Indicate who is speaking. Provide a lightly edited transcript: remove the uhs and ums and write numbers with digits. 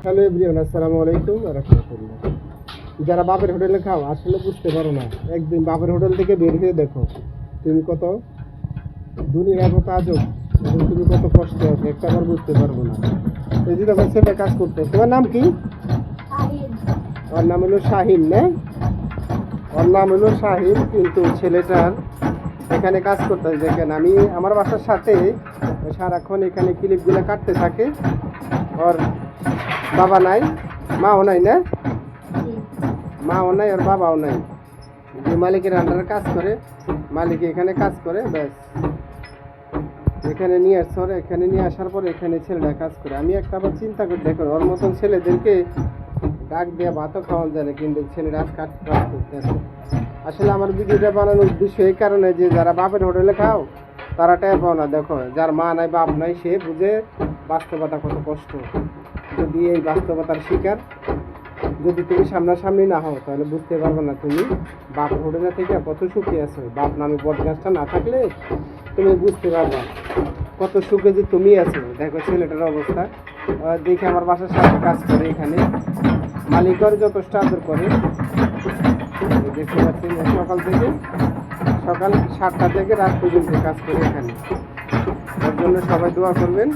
Speaker 1: Hello everyone, আসসালামু আলাইকুম ওয়া রাহমাতুল্লাহ। যারা বাপের হোটেলে খাও আসলে বুঝতে পারো না, একদিন বাপের হোটেল থেকে বের হয়ে দেখো তুমি কত দুনিয়া কত আজব এবং তুমি কত কষ্ট আছে একটা বার বুঝতে পারবো না। এই যে তখন ছেলে কাজ করতে, তোমার নাম কি? ওর নাম হলো শাহিন, না? ওর নাম হলো শাহিন, কিন্তু ছেলেটার এখানে কাজ করতে হয়। দেখেন, আমি আমার বাসার সাথে সারাক্ষণ এখানে ক্লিপগুলো কাটতে থাকে। ওর বাবা নাই, মাও নাই, না? মাও নাই, ওর বাবাও নাই। যে মালিকের আন্ডারে কাজ করে, মালিক এখানে কাজ করে, ব্যাস এখানে নিয়ে আসছে। ওরা এখানে নিয়ে আসার পরে এখানে ছেলেরা কাজ করে। আমি একটা আবার চিন্তা করি, দেখুন ওর মতন ছেলেদেরকে ডাক দিয়ে ভাতও খাওয়ানো যায় না, কিন্তু ছেলেরা কাজ করতেছে। আসলে আমার ভিডিওটা বানানোর উদ্দেশ্য এই কারণে যে যারা বাপের হোটেলে খাও তারা টের পাও না। দেখো, যার মা নাই বাপ নাই সে বুঝে বাস্তবতা কত কষ্ট। যদি এই বাস্তবতার শিকার যদি তুমি সামনাসামনি না হও তাহলে বুঝতে পারবে না তুমি বাপ হোটেলে থেকে কত সুখী আছো। বাপ নামে বটগাছটা না থাকলে তুমি বুঝতে পারবে কত সুখে যে তুমি আছো। দেখো ছেলেটার অবস্থা, দেখে আমার বাসার সাথে কাজ করে এখানে, মালিকের যথেষ্ট আদর করে। দেখতে পাচ্ছি সকাল 7টা থেকে রাত পর্যন্ত কাজ করে এখানে। ওর জন্য সবাই দোয়া করবেন।